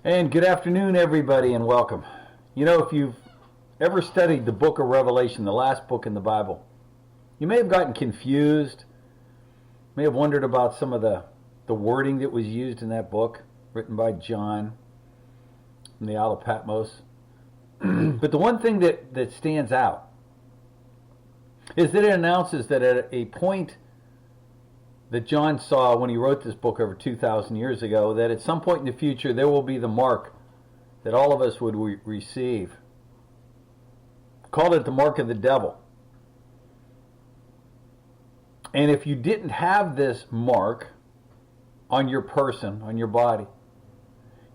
And good afternoon, everybody, and welcome. You know, if you've ever studied the book of Revelation, the last book in the Bible, you may have gotten confused, may have wondered about some of the wording that was used in that book, written by John from the Isle of Patmos. But the one thing that stands out is that it announces that at a point that John saw when he wrote this book over 2,000 years ago, that at some point in the future there will be the mark that all of us would receive. Called it the mark of the devil. And if you didn't have this mark on your person, on your body,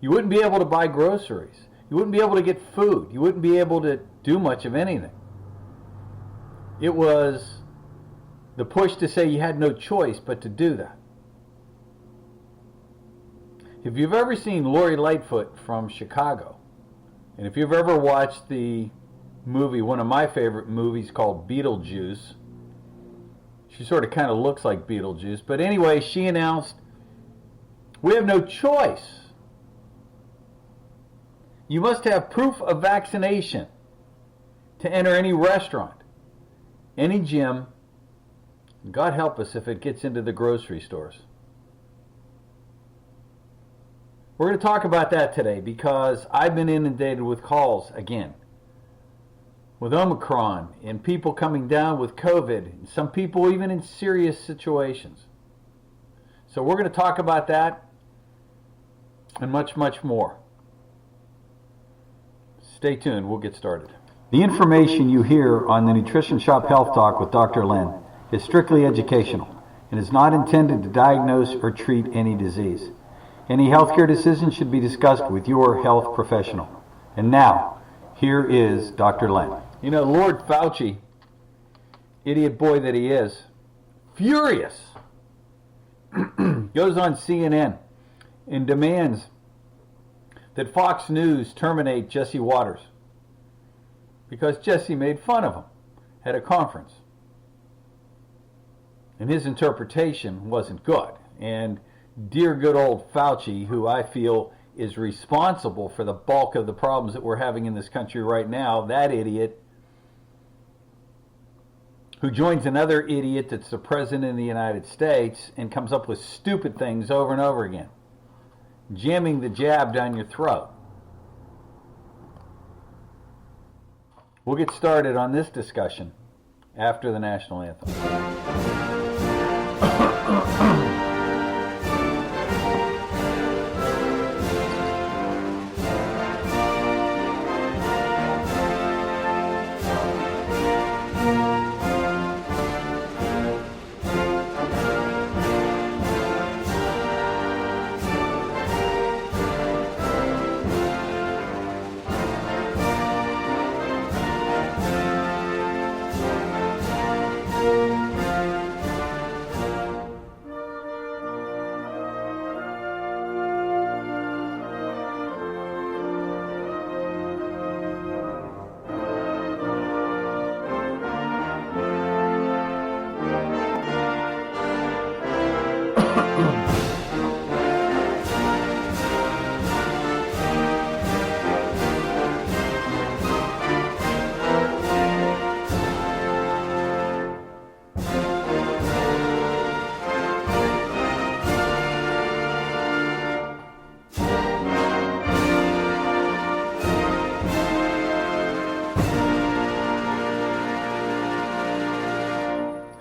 you wouldn't be able to buy groceries. You wouldn't be able to get food. You wouldn't be able to do much of anything. It was the push to say you had no choice but to do that. If you've ever seen Lori Lightfoot from Chicago, and if you've ever watched the movie, one of my favorite movies called Beetlejuice, she sort of kind of looks like Beetlejuice, but anyway, she announced, we have no choice. You must have proof of vaccination to enter any restaurant, any gym, God help us if it gets into the grocery stores. We're going to talk about that today because I've been inundated with calls again with Omicron and people coming down with COVID, and some people even in serious situations. So we're going to talk about that and much, much more. Stay tuned. We'll get started. The information you hear on the Nutrition Shop Health Talk with Dr. Len is strictly educational and is not intended to diagnose or treat any disease. Any healthcare decision should be discussed with your health professional. And now, here is Dr. Len. You know, Lord Fauci, idiot boy that he is, furious, goes on CNN and demands that Fox News terminate Jesse Waters because Jesse made fun of him at a conference. And his interpretation wasn't good. And dear good old Fauci, who I feel is responsible for the bulk of the problems that we're having in this country right now, that idiot who joins another idiot that's the president of the United States and comes up with stupid things over and over again, jamming the jab down your throat. We'll get started on this discussion after the national anthem.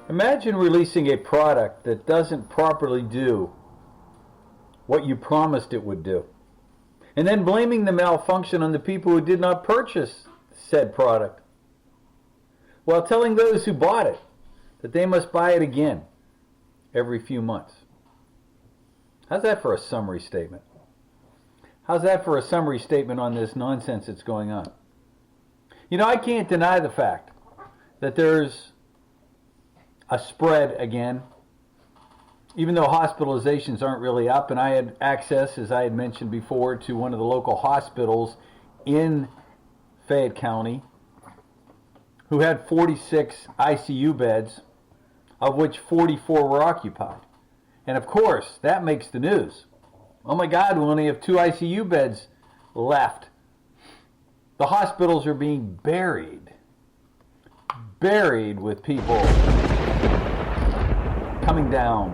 Imagine releasing a product that doesn't properly do what you promised it would do, and then blaming the malfunction on the people who did not purchase said product, while telling those who bought it that they must buy it again every few months. How's that for a summary statement? How's that for a summary statement on this nonsense that's going on? You know, I can't deny the fact that there's a spread again, even though hospitalizations aren't really up, and I had access, as I had mentioned before, to one of the local hospitals in Fayette County who had 46 ICU beds, of which 44 were occupied. And of course, that makes the news. Oh my God, we only have 2 ICU beds left. The hospitals are being buried with people coming down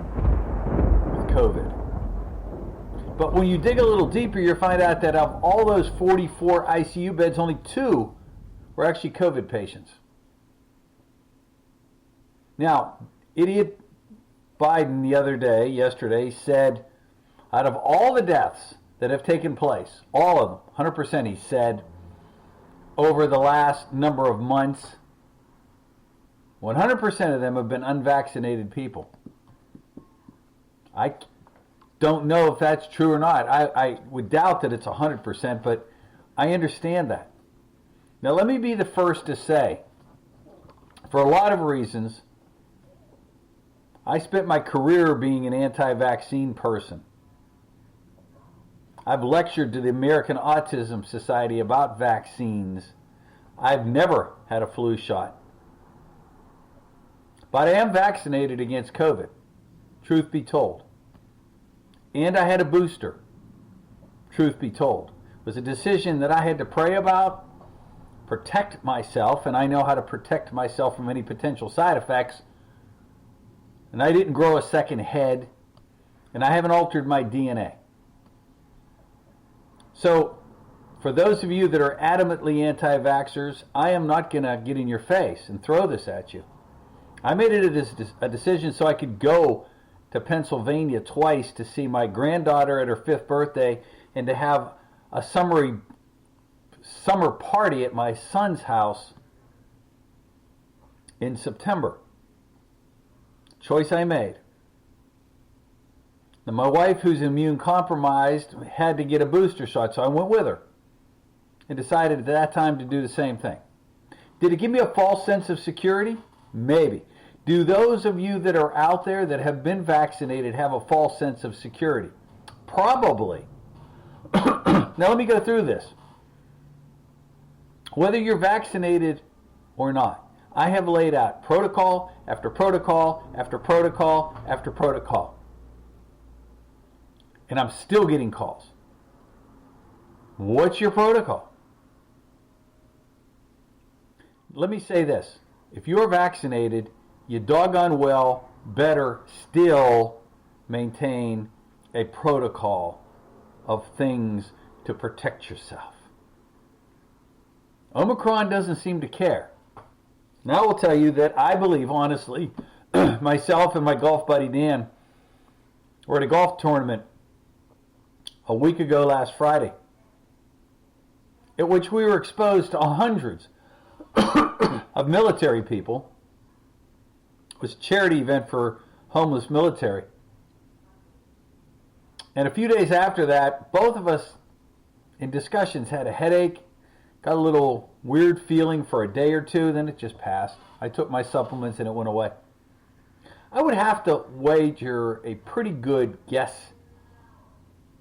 with COVID. But when you dig a little deeper, you find out that of all those 44 ICU beds, only 2 were actually COVID patients. Now, idiot Biden yesterday, said out of all the deaths that have taken place, all of them, 100%, he said, over the last number of months, 100% of them have been unvaccinated people. I don't know if that's true or not. I would doubt that it's 100%, but I understand that. Now, let me be the first to say, for a lot of reasons, I spent my career being an anti-vaccine person. I've lectured to the American Autism Society about vaccines. I've never had a flu shot. But I am vaccinated against COVID, truth be told. And I had a booster, truth be told. It was a decision that I had to pray about, protect myself, and I know how to protect myself from any potential side effects. And I didn't grow a second head, and I haven't altered my DNA. So, for those of you that are adamantly anti-vaxxers, I am not going to get in your face and throw this at you. I made it a decision so I could go to Pennsylvania twice to see my granddaughter at her 5th birthday and to have a summer party at my son's house in September. Choice I made. Now, my wife, who's immune compromised, had to get a booster shot, so I went with her and decided at that time to do the same thing. Did it give me a false sense of security? Maybe. Do those of you that are out there that have been vaccinated have a false sense of security? Probably. Now let me go through this. Whether you're vaccinated or not, I have laid out protocol after protocol after protocol after protocol. And I'm still getting calls. What's your protocol? Let me say this. If you're vaccinated, you doggone well better still maintain a protocol of things to protect yourself. Omicron doesn't seem to care. Now I will tell you that I believe, honestly, myself and my golf buddy Dan were at a golf tournament a week ago last Friday, at which we were exposed to hundreds of military people. It was a charity event for homeless military. And a few days after that, both of us in discussions had a headache, got a little weird feeling for a day or two, then it just passed. I took my supplements and it went away. I would have to wager a pretty good guess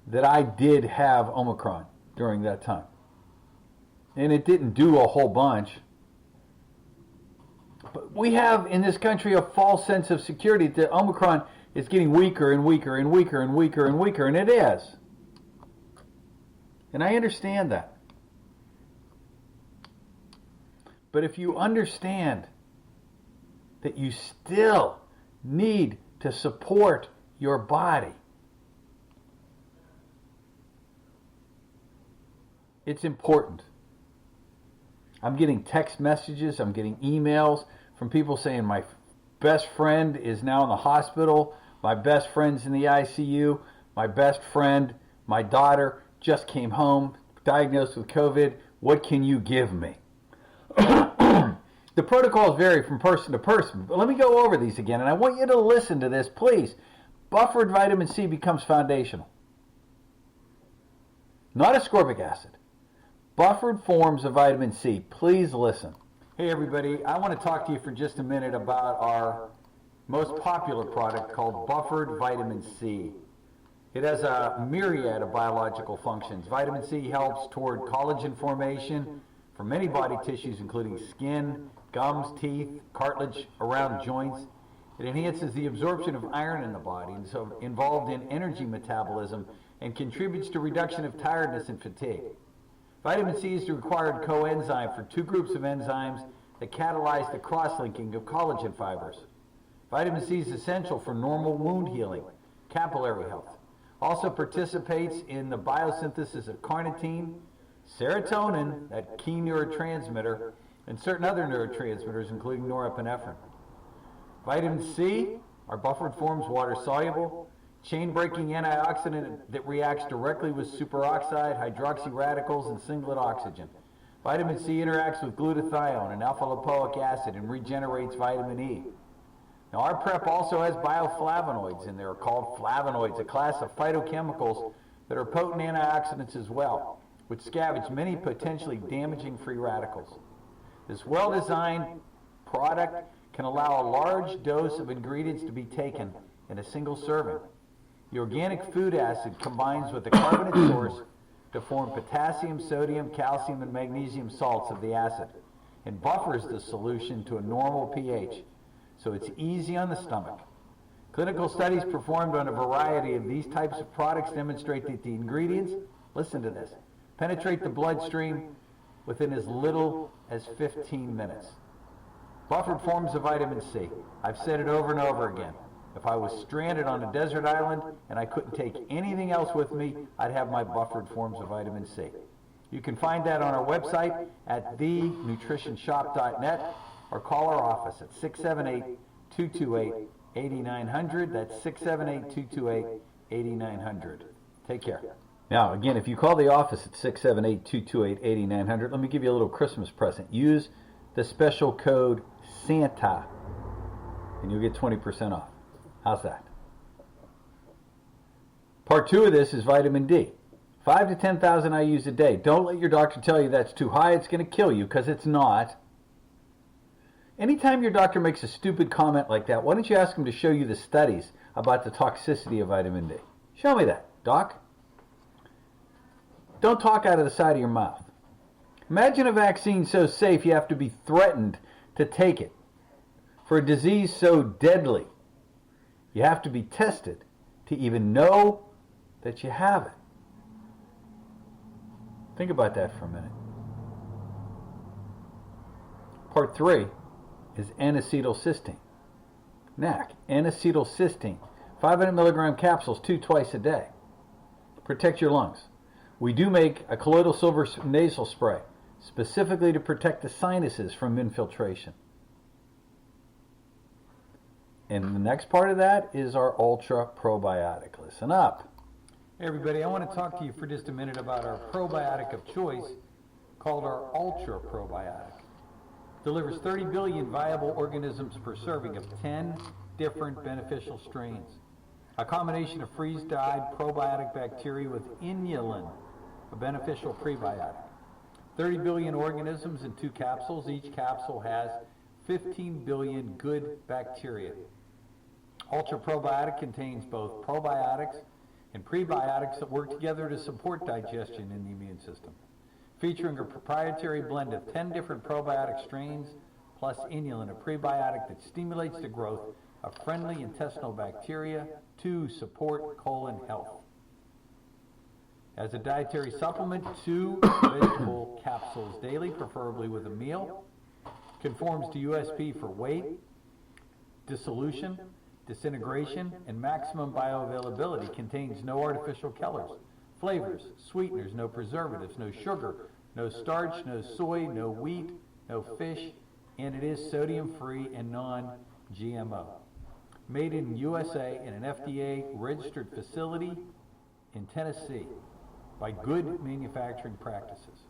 that I did have Omicron during that time. And it didn't do a whole bunch. But we have in this country a false sense of security that Omicron is getting weaker and weaker and weaker and weaker and weaker, and it is. And I understand that. But if you understand that you still need to support your body, it's important. I'm getting text messages, I'm getting emails from people saying my best friend is now in the hospital, my best friend's in the ICU, my best friend, my daughter, just came home, diagnosed with COVID. What can you give me? The protocols vary from person to person, but let me go over these again, and I want you to listen to this, please. Buffered vitamin C becomes foundational. Not ascorbic acid. Buffered forms of vitamin C. Please listen. Hey everybody, I want to talk to you for just a minute about our most popular product called Buffered Vitamin C. It has a myriad of biological functions. Vitamin C helps toward collagen formation for many body tissues, including skin, gums, teeth, cartilage around joints. It enhances the absorption of iron in the body and so involved in energy metabolism and contributes to reduction of tiredness and fatigue. Vitamin C is the required coenzyme for two groups of enzymes that catalyze the cross-linking of collagen fibers. Vitamin C is essential for normal wound healing, capillary health. Also participates in the biosynthesis of carnitine, serotonin, that key neurotransmitter, and certain other neurotransmitters, including norepinephrine. Vitamin C are buffered forms, water-soluble, chain-breaking antioxidant that reacts directly with superoxide, hydroxy radicals, and singlet oxygen. Vitamin C interacts with glutathione and alpha-lipoic acid and regenerates vitamin E. Now, our prep also has bioflavonoids in there, called flavonoids, a class of phytochemicals that are potent antioxidants as well, which scavenge many potentially damaging free radicals. This well-designed product can allow a large dose of ingredients to be taken in a single serving. The organic food acid combines with the carbonate source to form potassium, sodium, calcium, and magnesium salts of the acid and buffers the solution to a normal pH, so it's easy on the stomach. Clinical studies performed on a variety of these types of products demonstrate that the ingredients, listen to this, penetrate the bloodstream within as little as 15 minutes. Buffered forms of vitamin C. I've said it over and over again. If I was stranded on a desert island and I couldn't take anything else with me, I'd have my buffered forms of vitamin C. You can find that on our website at thenutritionshop.net or call our office at 678-228-8900. That's 678-228-8900. Take care. Now, again, if you call the office at 678-228-8900, let me give you a little Christmas present. Use the special code SANTA, and you'll get 20% off. How's that? Part 2 of this is vitamin D. 5 to 10,000 IUs a day. Don't let your doctor tell you that's too high. It's going to kill you, because it's not. Anytime your doctor makes a stupid comment like that, why don't you ask him to show you the studies about the toxicity of vitamin D? Show me that, doc. Don't talk out of the side of your mouth. Imagine a vaccine so safe you have to be threatened to take it. For a disease so deadly, you have to be tested to even know that you have it. Think about that for a minute. Part 3 is N-acetylcysteine. NAC, N-acetylcysteine. 500 milligram capsules, 2 twice a day. Protect your lungs. We do make a colloidal silver nasal spray specifically to protect the sinuses from infiltration. And the next part of that is our Ultra Probiotic. Listen up. Hey everybody, I want to talk to you for just a minute about our probiotic of choice called our Ultra Probiotic. Delivers 30 billion viable organisms per serving of 10 different beneficial strains. A combination of freeze-dried probiotic bacteria with inulin, a beneficial prebiotic. 30 billion organisms in 2 capsules. Each capsule has 15 billion good bacteria. Ultra Probiotic contains both probiotics and prebiotics that work together to support digestion in the immune system. Featuring a proprietary blend of 10 different probiotic strains plus inulin, a prebiotic that stimulates the growth of friendly intestinal bacteria to support colon health. As a dietary supplement, 2 vegetable capsules daily, preferably with a meal. Conforms to USP for weight, dissolution, disintegration, and maximum bioavailability. Contains no artificial colors, flavors, sweeteners, no preservatives, no sugar, no starch, no soy, no wheat, no fish, and it is sodium-free and non-GMO. Made in USA in an FDA-registered facility in Tennessee by good manufacturing practices.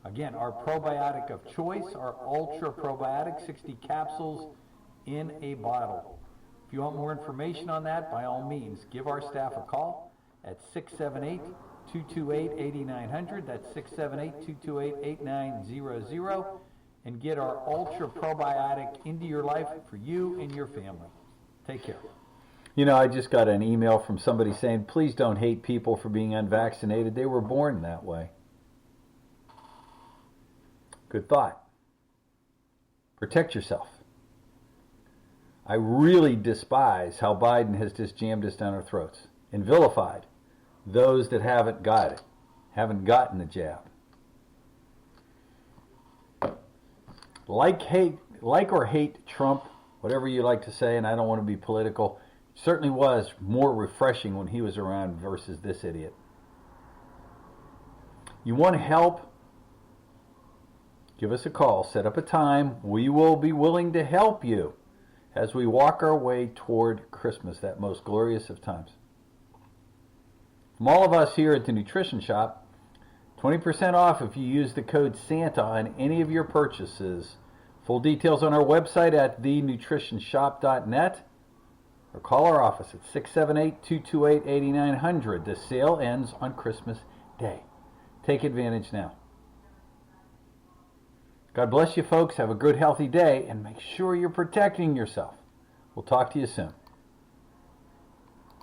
Again, our probiotic of choice, our Ultra Probiotic, 60 capsules in a bottle. If you want more information on that, by all means, give our staff a call at 678-228-8900. That's 678-228-8900. And get our Ultra Probiotic into your life for you and your family. Take care. You know, I just got an email from somebody saying, please don't hate people for being unvaccinated. They were born that way. Good thought. Protect yourself. I really despise how Biden has just jammed us down our throats and vilified those that haven't got it, haven't gotten the jab. Like or hate Trump, whatever you like to say, and I don't want to be political, certainly was more refreshing when he was around versus this idiot. You want help? Give us a call. Set up a time. We will be willing to help you as we walk our way toward Christmas, that most glorious of times. From all of us here at the Nutrition Shop, 20% off if you use the code SANTA on any of your purchases. Full details on our website at thenutritionshop.net or call our office at 678-228-8900. The sale ends on Christmas Day. Take advantage now. God bless you, folks. Have a good, healthy day, and make sure you're protecting yourself. We'll talk to you soon.